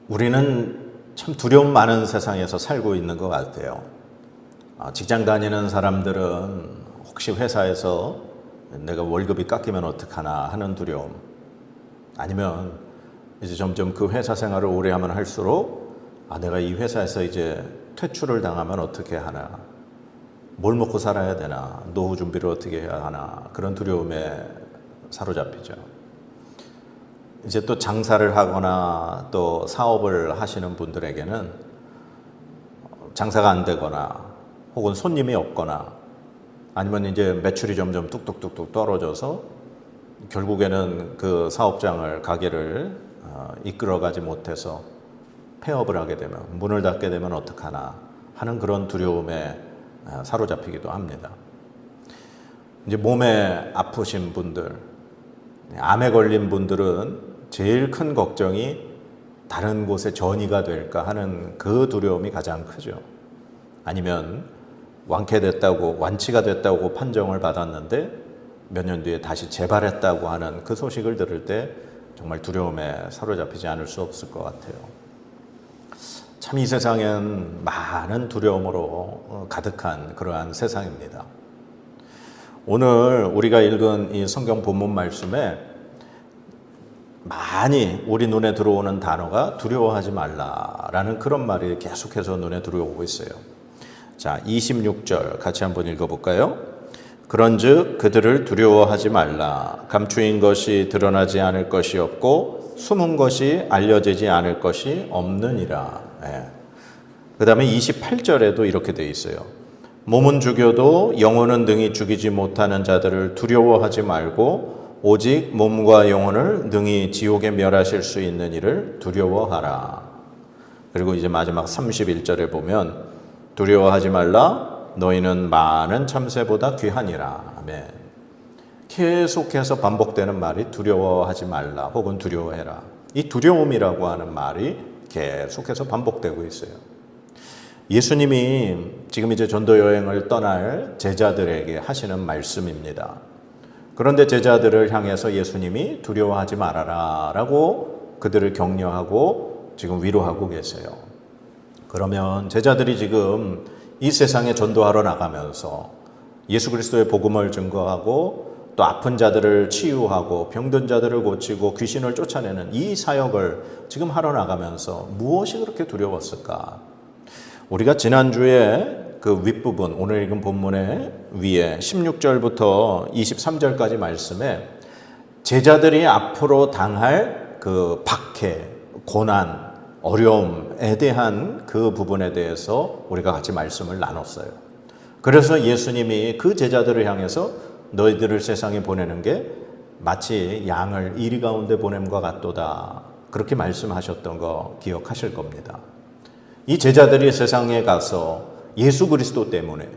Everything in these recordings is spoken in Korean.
우리는 참 두려움 많은 세상에서 살고 있는 것 같아요. 직장 다니는 사람들은 혹시 회사에서 내가 월급이 깎이면 어떡하나 하는 두려움, 아니면 이제 점점 그 회사 생활을 오래 하면 할수록 내가 이 회사에서 이제 퇴출을 당하면 어떻게 하나, 뭘 먹고 살아야 되나, 노후 준비를 어떻게 해야 하나, 그런 두려움에 사로잡히죠. 이제 또 장사를 하거나 또 사업을 하시는 분들에게는 장사가 안 되거나 혹은 손님이 없거나 아니면 이제 매출이 점점 뚝뚝뚝뚝 떨어져서 결국에는 그 사업장을, 가게를 이끌어가지 못해서 폐업을 하게 되면, 문을 닫게 되면 어떡하나 하는 그런 두려움에 사로잡히기도 합니다. 이제 몸에 아프신 분들, 암에 걸린 분들은 제일 큰 걱정이 다른 곳에 전이가 될까 하는 그 두려움이 가장 크죠. 아니면 완쾌됐다고, 완치가 됐다고 판정을 받았는데 몇 년 뒤에 다시 재발했다고 하는 그 소식을 들을 때 정말 두려움에 사로잡히지 않을 수 없을 것 같아요. 참 이 세상엔 많은 두려움으로 가득한 그러한 세상입니다. 오늘 우리가 읽은 이 성경 본문 말씀에 많이 우리 눈에 들어오는 단어가 두려워하지 말라라는 그런 말이 계속해서 눈에 들어오고 있어요. 자, 26절 같이 한번 읽어볼까요? 그런즉 그들을 두려워하지 말라. 감추인 것이 드러나지 않을 것이 없고 숨은 것이 알려지지 않을 것이 없느니라. 그 다음에 28절에도 이렇게 되어 있어요. 몸은 죽여도 영혼은 능히 죽이지 못하는 자들을 두려워하지 말고 오직 몸과 영혼을 능히 지옥에 멸하실 수 있는 이를 두려워하라. 그리고 이제 마지막 31절에 보면 두려워하지 말라. 너희는 많은 참새보다 귀하니라. 아멘. 계속해서 반복되는 말이 두려워하지 말라 혹은 두려워해라. 이 두려움이라고 하는 말이 계속해서 반복되고 있어요. 예수님이 지금 이제 전도 여행을 떠날 제자들에게 하시는 말씀입니다. 그런데 제자들을 향해서 예수님이 두려워하지 말아라 라고 그들을 격려하고 지금 위로하고 계세요. 그러면 제자들이 지금 이 세상에 전도하러 나가면서 예수 그리스도의 복음을 증거하고 또 아픈 자들을 치유하고 병든 자들을 고치고 귀신을 쫓아내는 이 사역을 지금 하러 나가면서 무엇이 그렇게 두려웠을까? 우리가 지난주에 그 윗부분, 오늘 읽은 본문의 위에 16절부터 23절까지 말씀에 제자들이 앞으로 당할 그 박해, 고난, 어려움에 대한 그 부분에 대해서 우리가 같이 말씀을 나눴어요. 그래서 예수님이 그 제자들을 향해서 너희들을 세상에 보내는 게 마치 양을 이리 가운데 보냄과 같도다, 그렇게 말씀하셨던 거 기억하실 겁니다. 이 제자들이 세상에 가서 예수 그리스도 때문에,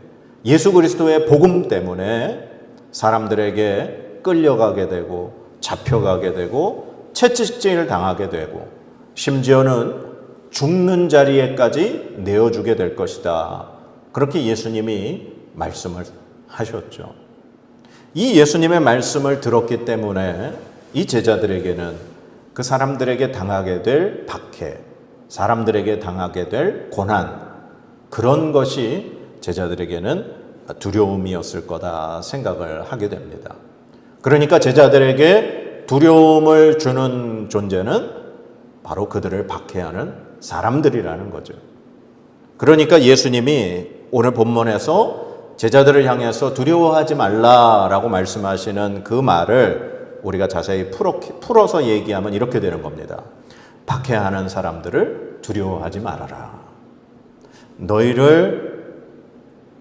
예수 그리스도의 복음 때문에 사람들에게 끌려가게 되고 잡혀가게 되고 채찍질을 당하게 되고 심지어는 죽는 자리에까지 내어주게 될 것이다. 그렇게 예수님이 말씀을 하셨죠. 이 예수님의 말씀을 들었기 때문에 이 제자들에게는 그 사람들에게 당하게 될 박해, 사람들에게 당하게 될 고난, 그런 것이 제자들에게는 두려움이었을 거다 생각을 하게 됩니다. 그러니까 제자들에게 두려움을 주는 존재는 바로 그들을 박해하는 사람들이라는 거죠. 그러니까 예수님이 오늘 본문에서 제자들을 향해서 두려워하지 말라라고 말씀하시는 그 말을 우리가 자세히 풀어서 얘기하면 이렇게 되는 겁니다. 박해하는 사람들을 두려워하지 말아라. 너희를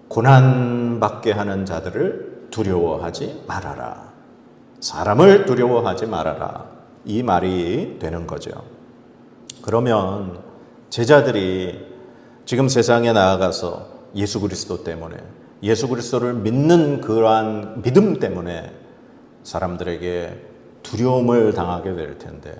고난받게 하는 자들을 두려워하지 말아라. 사람을 두려워하지 말아라. 이 말이 되는 거죠. 그러면 제자들이 지금 세상에 나아가서 예수 그리스도 때문에, 예수 그리스도를 믿는 그러한 믿음 때문에 사람들에게 두려움을 당하게 될 텐데,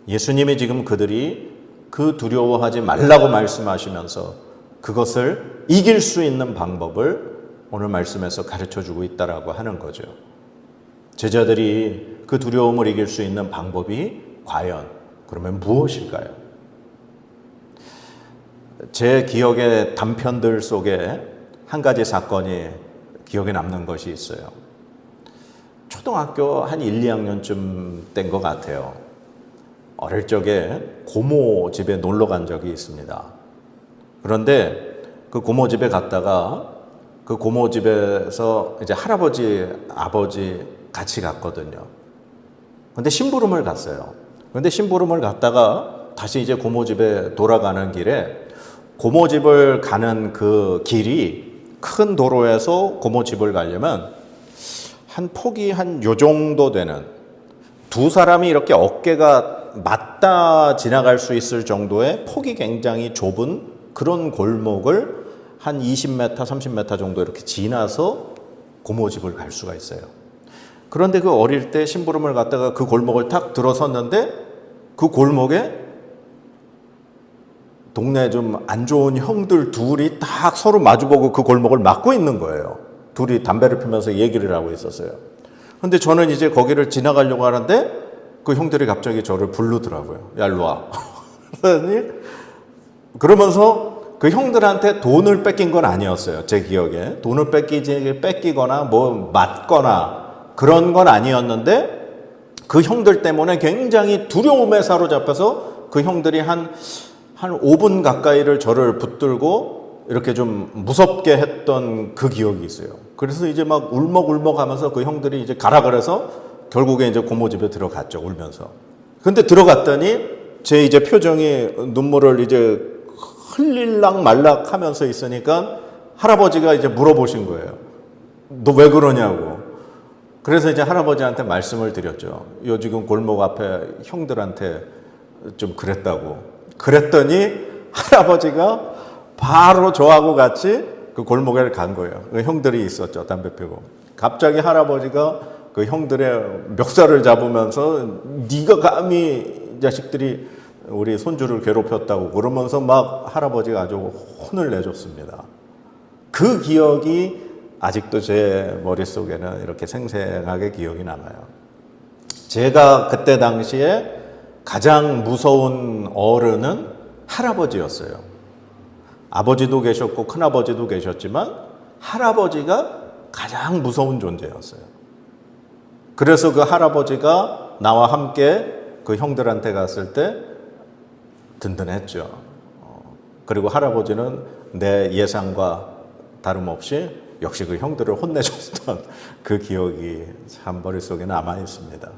예수님이 지금 그들이 그 두려워하지 말라고 말씀하시면서 그것을 이길 수 있는 방법을 오늘 말씀에서 가르쳐주고 있다라고 하는 거죠. 제자들이 그 두려움을 이길 수 있는 방법이 과연 그러면 무엇일까요? 제 기억의 단편들 속에 한 가지 사건이 기억에 남는 것이 있어요. 초등학교 한 1, 2학년쯤 된 것 같아요. 어릴 적에 고모 집에 놀러 간 적이 있습니다. 그런데 그 고모 집에 갔다가 그 고모 집에서 이제 할아버지, 아버지 같이 갔거든요. 근데 심부름을 갔어요. 근데 심부름을 갔다가 다시 이제 고모 집에 돌아가는 길에 고모 집을 가는 그 길이 큰 도로에서 고모 집을 가려면 한 폭이 한 요 정도 되는 두 사람이 이렇게 어깨가 맞닿아 지나갈 수 있을 정도의 폭이 굉장히 좁은 그런 골목을 한 20m, 30m 정도 이렇게 지나서 고모 집을 갈 수가 있어요. 그런데 그 어릴 때 심부름을 갔다가 그 골목을 탁 들어섰는데 그 골목에 동네 좀 안 좋은 형들 둘이 딱 서로 마주보고 그 골목을 막고 있는 거예요. 둘이 담배를 피면서 얘기를 하고 있었어요. 근데 저는 이제 거기를 지나가려고 하는데 그 형들이 갑자기 저를 부르더라고요. 야, 일로 와. 그러면서 그 형들한테 돈을 뺏긴 건 아니었어요. 제 기억에. 돈을 뺏기거나 뭐 맞거나 그런 건 아니었는데 그 형들 때문에 굉장히 두려움에 사로잡혀서 그 형들이 한 5분 가까이를 저를 붙들고 이렇게 좀 무섭게 했던 그 기억이 있어요. 그래서 이제 막 울먹울먹 하면서 그 형들이 이제 가라 그래서 결국에 이제 고모 집에 들어갔죠. 울면서. 근데 들어갔더니 제 이제 표정이 눈물을 이제 흘릴락 말락 하면서 있으니까 할아버지가 이제 물어보신 거예요. 너 왜 그러냐고. 그래서 이제 할아버지한테 말씀을 드렸죠. 요 지금 골목 앞에 형들한테 좀 그랬다고. 그랬더니 할아버지가 바로 저하고 같이 그 골목에 간 거예요. 그 형들이 있었죠. 담배 피고. 갑자기 할아버지가 그 형들의 멱살을 잡으면서 네가 감히 이 자식들이 우리 손주를 괴롭혔다고 그러면서 막 할아버지가 아주 혼을 내줬습니다. 그 기억이 아직도 제 머릿속에는 이렇게 생생하게 기억이 남아요. 제가 그때 당시에 가장 무서운 어른은 할아버지였어요. 아버지도 계셨고 큰아버지도 계셨지만 할아버지가 가장 무서운 존재였어요. 그래서 그 할아버지가 나와 함께 그 형들한테 갔을 때 든든했죠. 그리고 할아버지는 내 예상과 다름없이 역시 그 형들을 혼내줬던 그 기억이 참 머릿속에 남아 있습니다.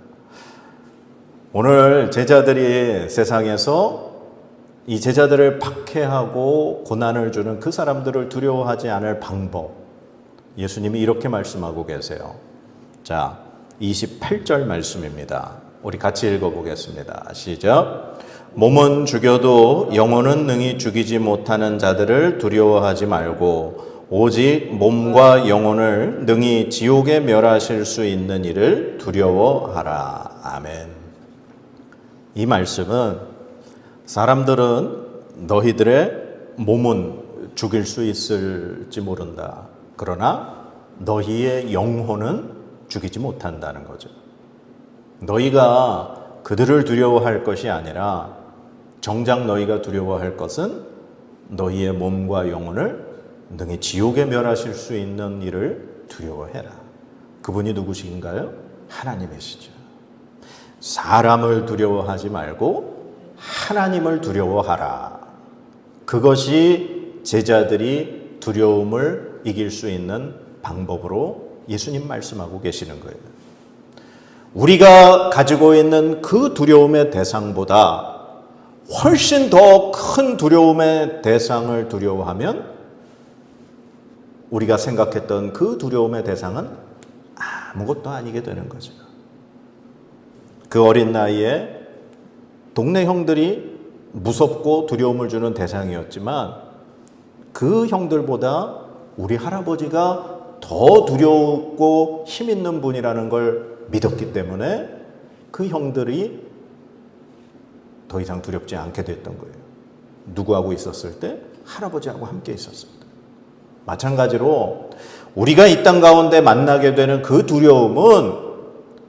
오늘 제자들이 세상에서 이 제자들을 박해하고 고난을 주는 그 사람들을 두려워하지 않을 방법, 예수님이 이렇게 말씀하고 계세요. 자, 28절 말씀입니다. 우리 같이 읽어보겠습니다. 시작. 몸은 죽여도 영혼은 능히 죽이지 못하는 자들을 두려워하지 말고 오직 몸과 영혼을 능히 지옥에 멸하실 수 있는 이를 두려워하라. 아멘. 이 말씀은 사람들은 너희들의 몸은 죽일 수 있을지 모른다. 그러나 너희의 영혼은 죽이지 못한다는 거죠. 너희가 그들을 두려워할 것이 아니라 정작 너희가 두려워할 것은 너희의 몸과 영혼을 능히 지옥에 멸하실 수 있는 이를 두려워해라. 그분이 누구신가요? 하나님이시죠. 사람을 두려워하지 말고 하나님을 두려워하라. 그것이 제자들이 두려움을 이길 수 있는 방법으로 예수님 말씀하고 계시는 거예요. 우리가 가지고 있는 그 두려움의 대상보다 훨씬 더 큰 두려움의 대상을 두려워하면 우리가 생각했던 그 두려움의 대상은 아무것도 아니게 되는 거죠. 그 어린 나이에 동네 형들이 무섭고 두려움을 주는 대상이었지만 그 형들보다 우리 할아버지가 더 두렵고 힘 있는 분이라는 걸 믿었기 때문에 그 형들이 더 이상 두렵지 않게 됐던 거예요. 누구하고 있었을 때? 할아버지하고 함께 있었습니다. 마찬가지로 우리가 이 땅 가운데 만나게 되는 그 두려움은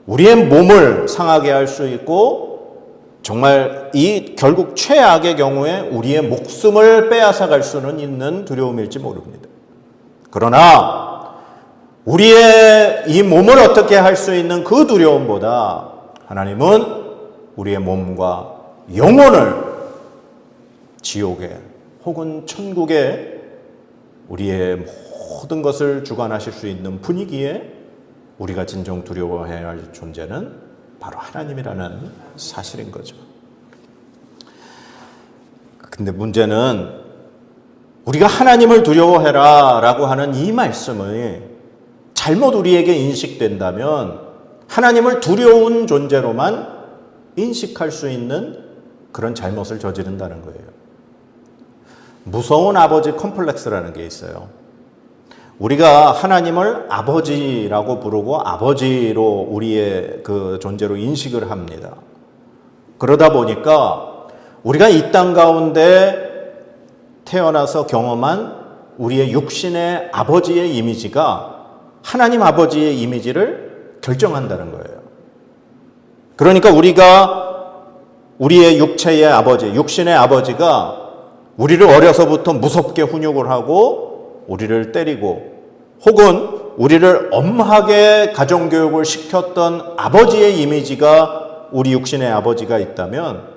우리의 몸을 상하게 할 수 있고 정말 이 결국 최악의 경우에 우리의 목숨을 빼앗아 갈 수는 있는 두려움일지 모릅니다. 그러나 우리의 이 몸을 어떻게 할 수 있는 그 두려움보다 하나님은 우리의 몸과 영혼을 지옥에 혹은 천국에 우리의 모든 것을 주관하실 수 있는 분위기에 우리가 진정 두려워해야 할 존재는 바로 하나님이라는 사실인 거죠. 근데 문제는 우리가 하나님을 두려워해라 라고 하는 이 말씀이 잘못 우리에게 인식된다면 하나님을 두려운 존재로만 인식할 수 있는 그런 잘못을 저지른다는 거예요. 무서운 아버지 컴플렉스라는 게 있어요. 우리가 하나님을 아버지라고 부르고 아버지로 우리의 그 존재로 인식을 합니다. 그러다 보니까 우리가 이 땅 가운데 태어나서 경험한 우리의 육신의 아버지의 이미지가 하나님 아버지의 이미지를 결정한다는 거예요. 그러니까 우리가 우리의 육체의 아버지, 육신의 아버지가 우리를 어려서부터 무섭게 훈육을 하고 우리를 때리고 혹은 우리를 엄하게 가정교육을 시켰던 아버지의 이미지가 우리 육신의 아버지가 있다면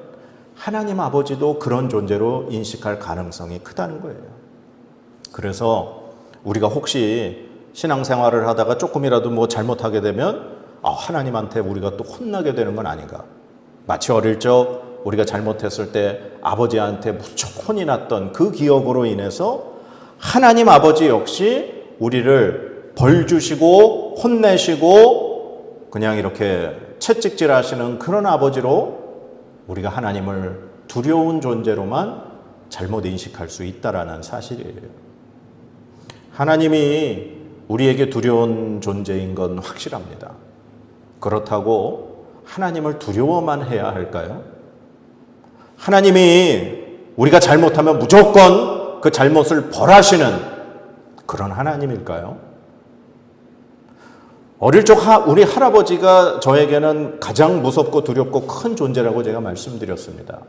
하나님 아버지도 그런 존재로 인식할 가능성이 크다는 거예요. 그래서 우리가 혹시 신앙생활을 하다가 조금이라도 뭐 잘못하게 되면 하나님한테 우리가 또 혼나게 되는 건 아닌가. 마치 어릴 적 우리가 잘못했을 때 아버지한테 무척 혼이 났던 그 기억으로 인해서 하나님 아버지 역시 우리를 벌 주시고 혼내시고 그냥 이렇게 채찍질 하시는 그런 아버지로 우리가 하나님을 두려운 존재로만 잘못 인식할 수 있다라는 사실이에요. 하나님이 우리에게 두려운 존재인 건 확실합니다. 그렇다고 하나님을 두려워만 해야 할까요? 하나님이 우리가 잘못하면 무조건 그 잘못을 벌하시는 그런 하나님일까요? 어릴 적 우리 할아버지가 저에게는 가장 무섭고 두렵고 큰 존재라고 제가 말씀드렸습니다.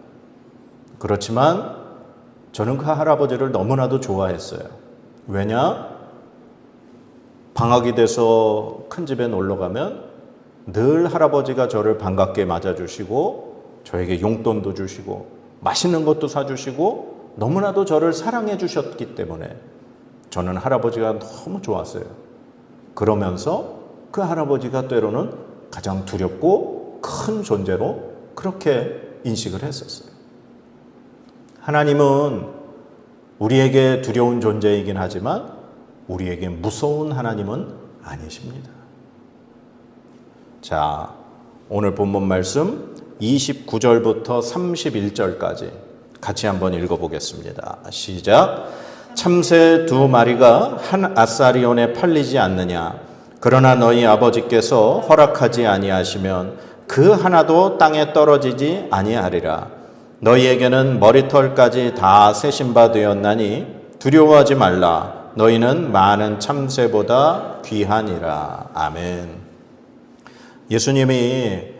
그렇지만 저는 그 할아버지를 너무나도 좋아했어요. 왜냐? 방학이 돼서 큰 집에 놀러 가면 늘 할아버지가 저를 반갑게 맞아주시고 저에게 용돈도 주시고 맛있는 것도 사주시고 너무나도 저를 사랑해 주셨기 때문에 저는 할아버지가 너무 좋았어요. 그러면서 그 할아버지가 때로는 가장 두렵고 큰 존재로 그렇게 인식을 했었어요. 하나님은 우리에게 두려운 존재이긴 하지만 우리에게 무서운 하나님은 아니십니다. 자, 오늘 본문 말씀 29절부터 31절까지 같이 한번 읽어보겠습니다. 시작. 참새 2마리가 한 아사리온에 팔리지 않느냐? 그러나 너희 아버지께서 허락하지 아니하시면 그 하나도 땅에 떨어지지 아니하리라. 너희에게는 머리털까지 다 세신 바 되었나니 두려워하지 말라. 너희는 많은 참새보다 귀하니라. 아멘. 예수님이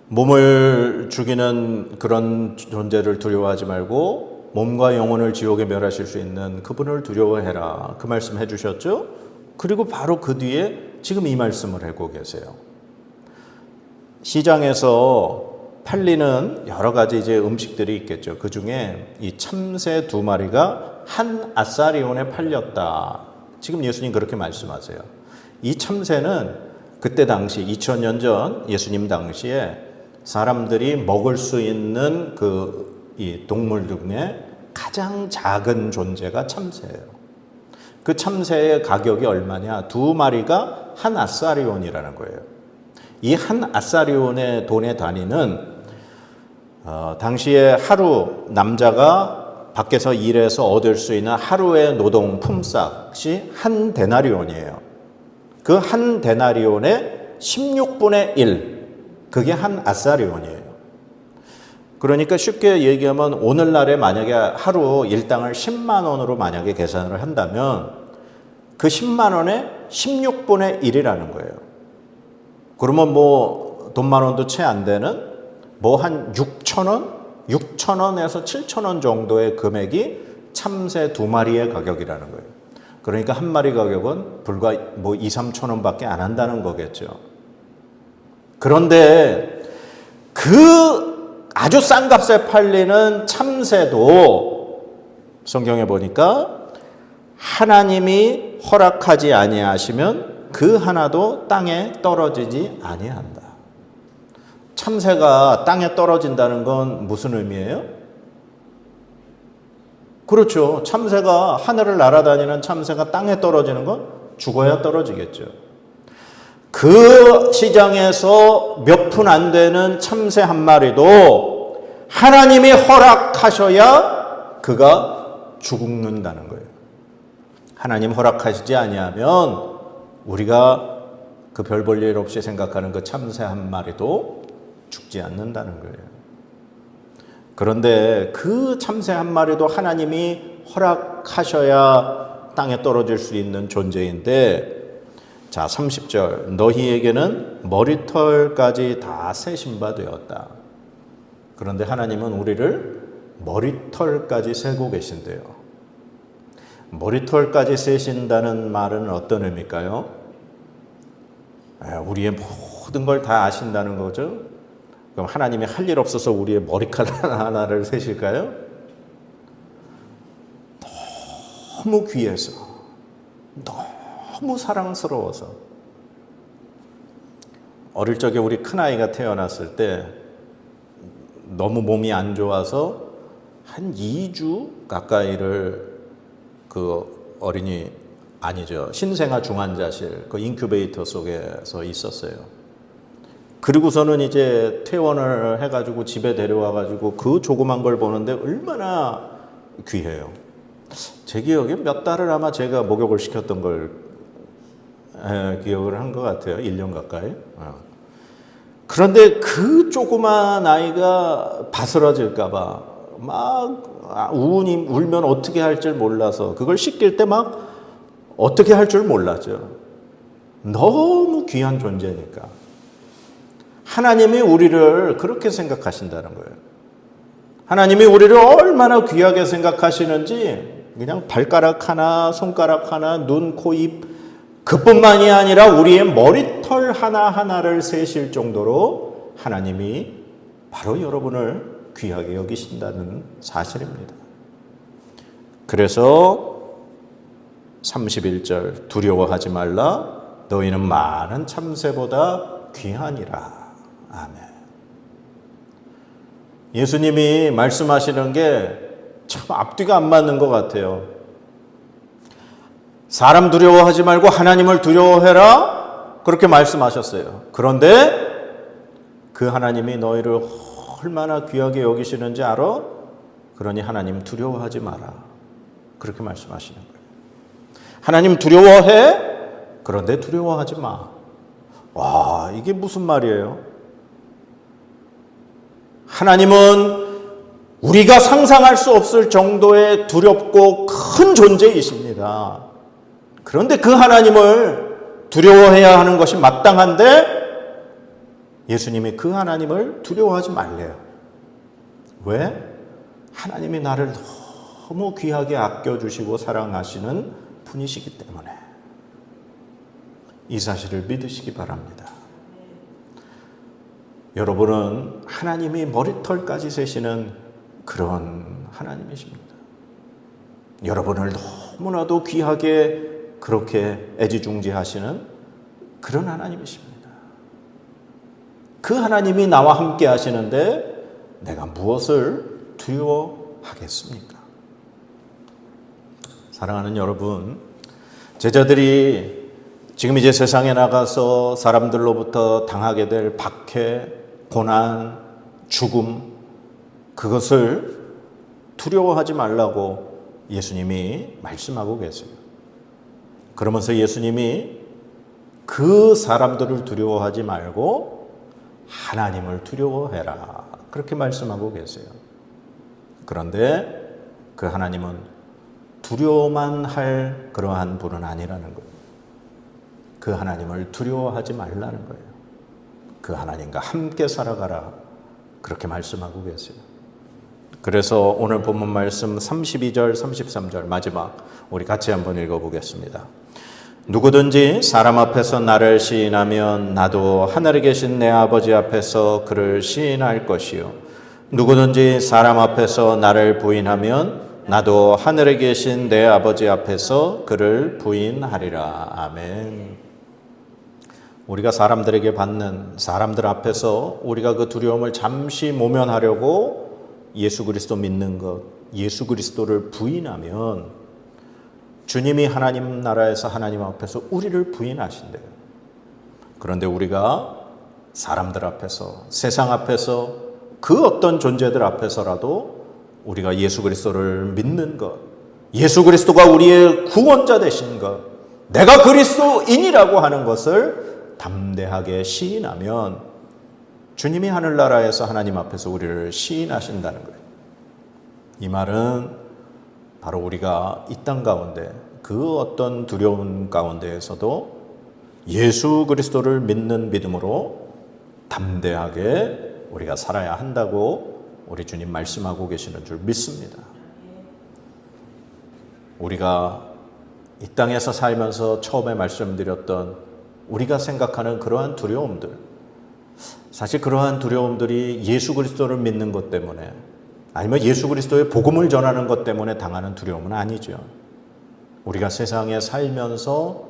몸을 죽이는 그런 존재를 두려워하지 말고 몸과 영혼을 지옥에 멸하실 수 있는 그분을 두려워해라. 그 말씀 해주셨죠? 그리고 바로 그 뒤에 지금 이 말씀을 하고 계세요. 시장에서 팔리는 여러 가지 이제 음식들이 있겠죠. 그 중에 이 참새 2마리가 한 아사리온에 팔렸다. 지금 예수님 그렇게 말씀하세요. 이 참새는 그때 당시 2000년 전 예수님 당시에 사람들이 먹을 수 있는 이 동물 중에 가장 작은 존재가 참새예요. 그 참새의 가격이 얼마냐? 2마리가 한 아사리온이라는 거예요. 이 한 아사리온의 돈의 단위는 당시에 하루 남자가 밖에서 일해서 얻을 수 있는 하루의 노동 품삯이 한 데나리온이에요. 그 한 데나리온의 16분의 1, 그게 한 아사리온이에요. 그러니까 쉽게 얘기하면 오늘날에 만약에 하루 일당을 10만 원으로 만약에 계산을 한다면 그 10만 원의 16분의 1이라는 거예요. 그러면 뭐 돈 만 원도 채 안 되는 뭐 한 6,000원에서 7,000원 정도의 금액이 참새 2마리의 가격이라는 거예요. 그러니까 한 마리 가격은 불과 뭐 2, 3,000원 밖에 안 한다는 거겠죠. 그런데 그 아주 싼 값에 팔리는 참새도 성경에 보니까 하나님이 허락하지 아니하시면 그 하나도 땅에 떨어지지 아니한다. 참새가 땅에 떨어진다는 건 무슨 의미예요? 그렇죠. 참새가 하늘을 날아다니는 참새가 땅에 떨어지는 건 죽어야 떨어지겠죠. 그 시장에서 몇 푼 안 되는 참새 한 마리도 하나님이 허락하셔야 그가 죽는다는 거예요. 하나님 허락하시지 아니하면 우리가 그 별 볼 일 없이 생각하는 그 참새 한 마리도 죽지 않는다는 거예요. 그런데 그 참새 한 마리도 하나님이 허락하셔야 땅에 떨어질 수 있는 존재인데, 자 30절 너희에게는 머리털까지 다 세신 바 되었다. 그런데 하나님은 우리를 머리털까지 세고 계신대요. 머리털까지 세신다는 말은 어떤 의미일까요? 우리의 모든 걸 다 아신다는 거죠. 그럼 하나님이 할 일 없어서 우리의 머리카락 하나를 세실까요? 너무 귀해서, 너무 사랑스러워서. 어릴 적에 우리 큰아이가 태어났을 때 너무 몸이 안 좋아서 한 2주 가까이를 그 어린이 아니죠. 신생아 중환자실 그 인큐베이터 속에서 있었어요. 그리고서는 이제 퇴원을 해가지고 집에 데려와가지고 그 조그만 걸 보는데 얼마나 귀해요. 제 기억에 몇 달을 아마 제가 목욕을 시켰던 걸 기억을 한 것 같아요. 1년 가까이. 그런데 그 조그만 아이가 바스러질까봐 막 울면 어떻게 할 줄 몰라서 그걸 씻길 때 막 어떻게 할 줄 몰랐죠. 너무 귀한 존재니까. 하나님이 우리를 그렇게 생각하신다는 거예요. 하나님이 우리를 얼마나 귀하게 생각하시는지 그냥 발가락 하나, 손가락 하나, 눈, 코, 입 그뿐만이 아니라 우리의 머리털 하나하나를 세실 정도로 하나님이 바로 여러분을 귀하게 여기신다는 사실입니다. 그래서 31절 두려워하지 말라 너희는 많은 참새보다 귀하니라. 아멘. 예수님이 말씀하시는 게 참 앞뒤가 안 맞는 것 같아요. 사람 두려워하지 말고 하나님을 두려워해라 그렇게 말씀하셨어요. 그런데 그 하나님이 너희를 얼마나 귀하게 여기시는지 알아? 그러니 하나님 두려워하지 마라 그렇게 말씀하시는 거예요. 하나님 두려워해? 그런데 두려워하지 마. 와, 이게 무슨 말이에요? 하나님은 우리가 상상할 수 없을 정도의 두렵고 큰 존재이십니다. 그런데 그 하나님을 두려워해야 하는 것이 마땅한데 예수님이 그 하나님을 두려워하지 말래요. 왜? 하나님이 나를 너무 귀하게 아껴주시고 사랑하시는 분이시기 때문에 이 사실을 믿으시기 바랍니다. 여러분은 하나님이 머리털까지 세시는 그런 하나님이십니다. 여러분을 너무나도 귀하게 그렇게 애지중지하시는 그런 하나님이십니다. 그 하나님이 나와 함께 하시는데 내가 무엇을 두려워하겠습니까? 사랑하는 여러분, 제자들이 지금 이제 세상에 나가서 사람들로부터 당하게 될 박해, 고난, 죽음, 그것을 두려워하지 말라고 예수님이 말씀하고 계세요. 그러면서 예수님이 그 사람들을 두려워하지 말고 하나님을 두려워해라 그렇게 말씀하고 계세요. 그런데 그 하나님은 두려워만 할 그러한 분은 아니라는 거예요. 그 하나님을 두려워하지 말라는 거예요. 그 하나님과 함께 살아가라 그렇게 말씀하고 계세요. 그래서 오늘 본문 말씀 32절, 33절 마지막 우리 같이 한번 읽어보겠습니다. 누구든지 사람 앞에서 나를 시인하면 나도 하늘에 계신 내 아버지 앞에서 그를 시인할 것이요. 누구든지 사람 앞에서 나를 부인하면 나도 하늘에 계신 내 아버지 앞에서 그를 부인하리라. 아멘. 우리가 사람들에게 받는 사람들 앞에서 우리가 그 두려움을 잠시 모면하려고 예수 그리스도 믿는 것, 예수 그리스도를 부인하면 주님이 하나님 나라에서 하나님 앞에서 우리를 부인하신대요. 그런데 우리가 사람들 앞에서, 세상 앞에서, 그 어떤 존재들 앞에서라도 우리가 예수 그리스도를 믿는 것, 예수 그리스도가 우리의 구원자 되신 것, 내가 그리스도인이라고 하는 것을 담대하게 시인하면 주님이 하늘나라에서 하나님 앞에서 우리를 시인하신다는 거예요. 이 말은 바로 우리가 이 땅 가운데 그 어떤 두려운 가운데에서도 예수 그리스도를 믿는 믿음으로 담대하게 우리가 살아야 한다고 우리 주님 말씀하고 계시는 줄 믿습니다. 우리가 이 땅에서 살면서 처음에 말씀드렸던 우리가 생각하는 그러한 두려움들, 사실 그러한 두려움들이 예수 그리스도를 믿는 것 때문에 아니면 예수 그리스도의 복음을 전하는 것 때문에 당하는 두려움은 아니죠. 우리가 세상에 살면서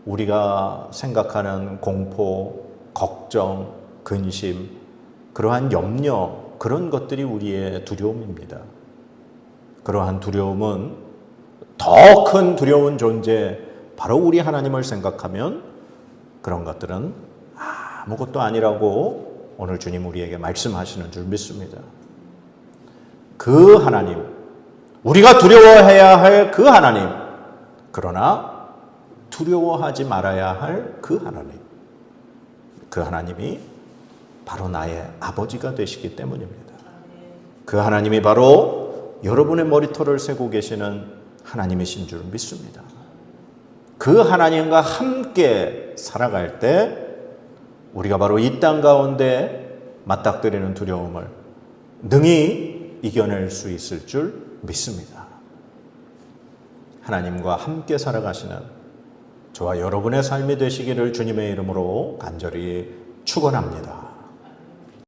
우리가 생각하는 공포, 걱정, 근심, 그러한 염려, 그런 것들이 우리의 두려움입니다. 그러한 두려움은 더 큰 두려운 존재, 바로 우리 하나님을 생각하면 그런 것들은 아무것도 아니라고 오늘 주님 우리에게 말씀하시는 줄 믿습니다. 그 하나님, 우리가 두려워해야 할 그 하나님, 그러나 두려워하지 말아야 할 그 하나님, 그 하나님이 바로 나의 아버지가 되시기 때문입니다. 그 하나님이 바로 여러분의 머리털을 세고 계시는 하나님이신 줄 믿습니다. 그 하나님과 함께 살아갈 때 우리가 바로 이 땅 가운데 맞닥뜨리는 두려움을 능히 이겨낼 수 있을 줄 믿습니다. 하나님과 함께 살아가시는 저와 여러분의 삶이 되시기를 주님의 이름으로 간절히 축원합니다.